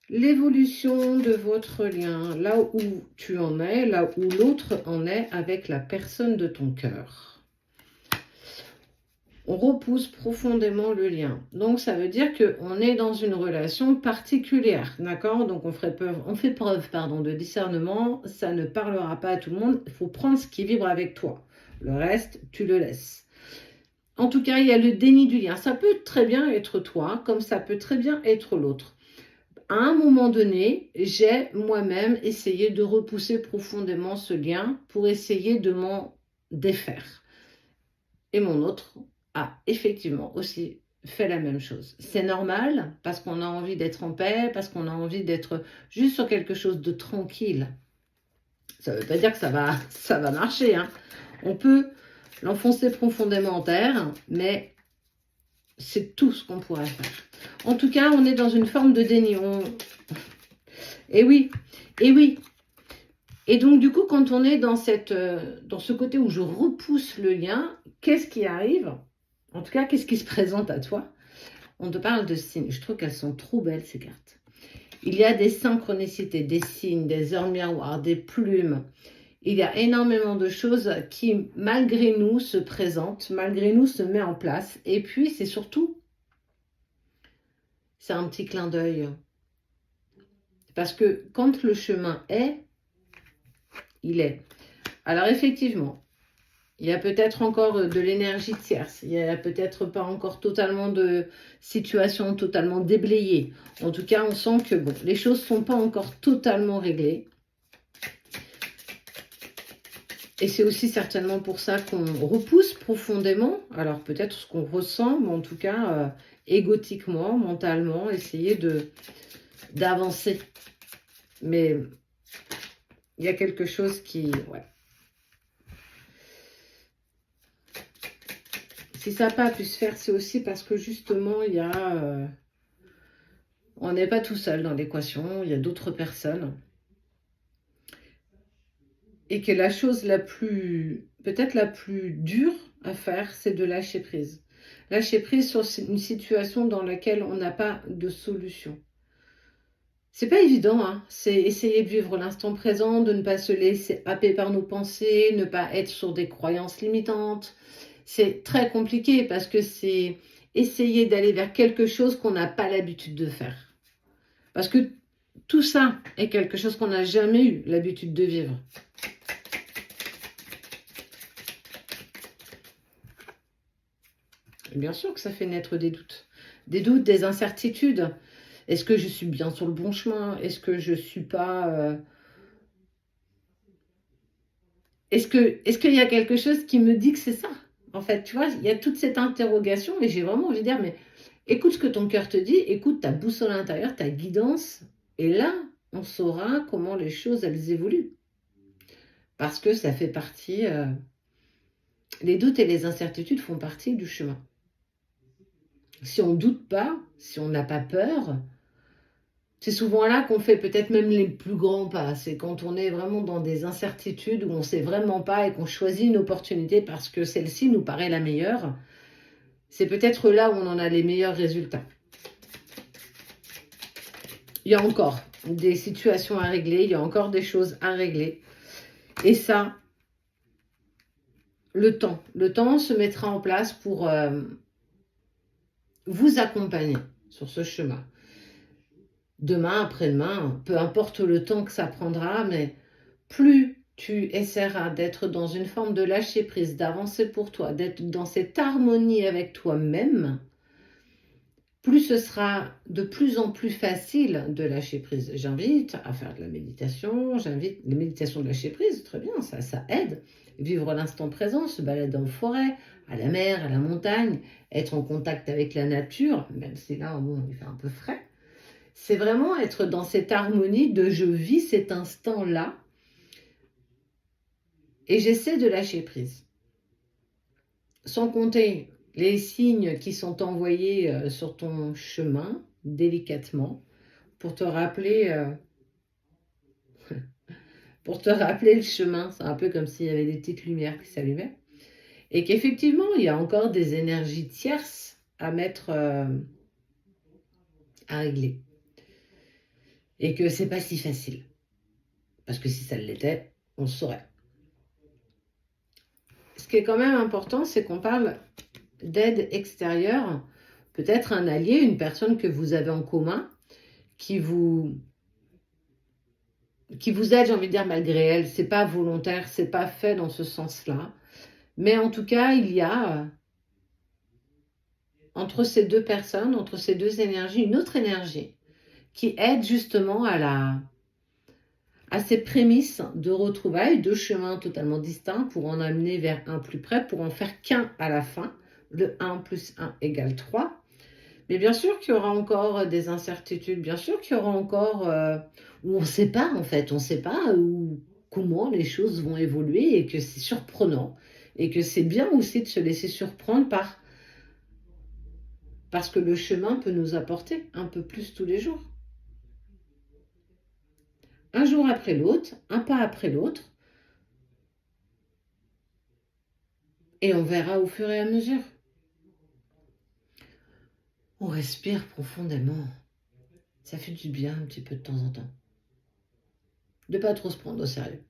l'évolution de votre lien, là où tu en es, là où l'autre en est avec la personne de ton cœur. On repousse profondément le lien. Donc, ça veut dire qu'on est dans une relation particulière, d'accord? Donc, on fait preuve de discernement. Ça ne parlera pas à tout le monde. Il faut prendre ce qui vibre avec toi. Le reste, tu le laisses. En tout cas, il y a le déni du lien. Ça peut très bien être toi, comme ça peut très bien être l'autre. À un moment donné, j'ai moi-même essayé de repousser profondément ce lien pour essayer de m'en défaire. Et mon autre a effectivement aussi fait la même chose. C'est normal parce qu'on a envie d'être en paix, parce qu'on a envie d'être juste sur quelque chose de tranquille. Ça ne veut pas dire que ça va marcher, hein. On peut l'enfoncer profondément en terre, mais c'est tout ce qu'on pourrait faire. En tout cas, on est dans une forme de déni. Et oui, et oui. Et donc, du coup, quand on est dans ce côté où je repousse le lien, qu'est-ce qui arrive? En tout cas, qu'est-ce qui se présente à toi? On te parle de signes. Je trouve qu'elles sont trop belles, ces cartes. Il y a des synchronicités, des signes, des heures miroirs, des plumes. Il y a énormément de choses qui, malgré nous, se présentent, malgré nous, se met en place. Et puis, c'est surtout, c'est un petit clin d'œil. Parce que quand le chemin est, il est. Alors, effectivement, il y a peut-être encore de l'énergie tierce. Il n'y a peut-être pas encore totalement de situation totalement déblayée. En tout cas, on sent que bon, les choses ne sont pas encore totalement réglées. Et c'est aussi certainement pour ça qu'on repousse profondément. Alors peut-être ce qu'on ressent, mais en tout cas, égotiquement, mentalement, essayer d'avancer. Mais il y a quelque chose qui... Ouais. Si ça n'a pas pu se faire, c'est aussi parce que justement, il y a... on n'est pas tout seul dans l'équation, il y a d'autres personnes. Et que la chose la plus... peut-être la plus dure à faire, c'est de lâcher prise. Lâcher prise sur une situation dans laquelle on n'a pas de solution. C'est pas évident, hein. C'est essayer de vivre l'instant présent, de ne pas se laisser happer par nos pensées, ne pas être sur des croyances limitantes. C'est très compliqué parce que c'est essayer d'aller vers quelque chose qu'on n'a pas l'habitude de faire. Parce que tout ça est quelque chose qu'on n'a jamais eu l'habitude de vivre. Et bien sûr que ça fait naître des doutes. Des doutes, des incertitudes. Est-ce que je suis bien sur le bon chemin? Est-ce que je suis pas... Est-ce qu'il y a quelque chose qui me dit que c'est ça? En fait, tu vois, il y a toute cette interrogation et j'ai vraiment envie de dire, mais écoute ce que ton cœur te dit, écoute ta boussole intérieure, ta guidance. Et là, on saura comment les choses, elles évoluent. Parce que ça fait partie... les doutes et les incertitudes font partie du chemin. Si on ne doute pas, si on n'a pas peur, c'est souvent là qu'on fait peut-être même les plus grands pas. C'est quand on est vraiment dans des incertitudes où on ne sait vraiment pas et qu'on choisit une opportunité parce que celle-ci nous paraît la meilleure. C'est peut-être là où on en a les meilleurs résultats. Il y a encore des situations à régler, il y a encore des choses à régler. Et ça, le temps se mettra en place pour vous accompagner sur ce chemin. Demain, après-demain, peu importe le temps que ça prendra, mais plus tu essaieras d'être dans une forme de lâcher prise, d'avancer pour toi, d'être dans cette harmonie avec toi-même, plus ce sera de plus en plus facile de lâcher prise. J'invite à faire de la méditation, j'invite les méditations de lâcher prise, très bien, ça aide. Vivre l'instant présent, se balader en forêt, à la mer, à la montagne, être en contact avec la nature, même si là, bon, il fait un peu frais. C'est vraiment être dans cette harmonie de je vis cet instant-là et j'essaie de lâcher prise. Sans compter les signes qui sont envoyés sur ton chemin, délicatement, pour te rappeler, le chemin. C'est un peu comme s'il y avait des petites lumières qui s'allumaient. Et qu'effectivement, il y a encore des énergies tierces à mettre, à régler. et que c'est pas si facile. Parce que si ça l'était, on le saurait. Ce qui est quand même important, c'est qu'on parle d'aide extérieure, peut-être un allié, une personne que vous avez en commun, qui vous aide, j'ai envie de dire, malgré elle. C'est pas volontaire, c'est pas fait dans ce sens-là. Mais en tout cas, il y a entre ces deux personnes, entre ces deux énergies, une autre énergie qui aide justement à ces prémices de retrouvailles, deux chemins totalement distincts pour en amener vers un plus près, pour en faire qu'un à la fin. Le 1 plus 1 égale 3. Mais bien sûr qu'il y aura encore des incertitudes, bien sûr qu'il y aura encore où on ne sait pas en fait, on ne sait pas comment les choses vont évoluer et que c'est surprenant et que c'est bien aussi de se laisser surprendre parce que le chemin peut nous apporter un peu plus tous les jours. Un jour après l'autre, un pas après l'autre, et on verra au fur et à mesure. On respire profondément. Ça fait du bien un petit peu de temps en temps. De pas trop se prendre au sérieux.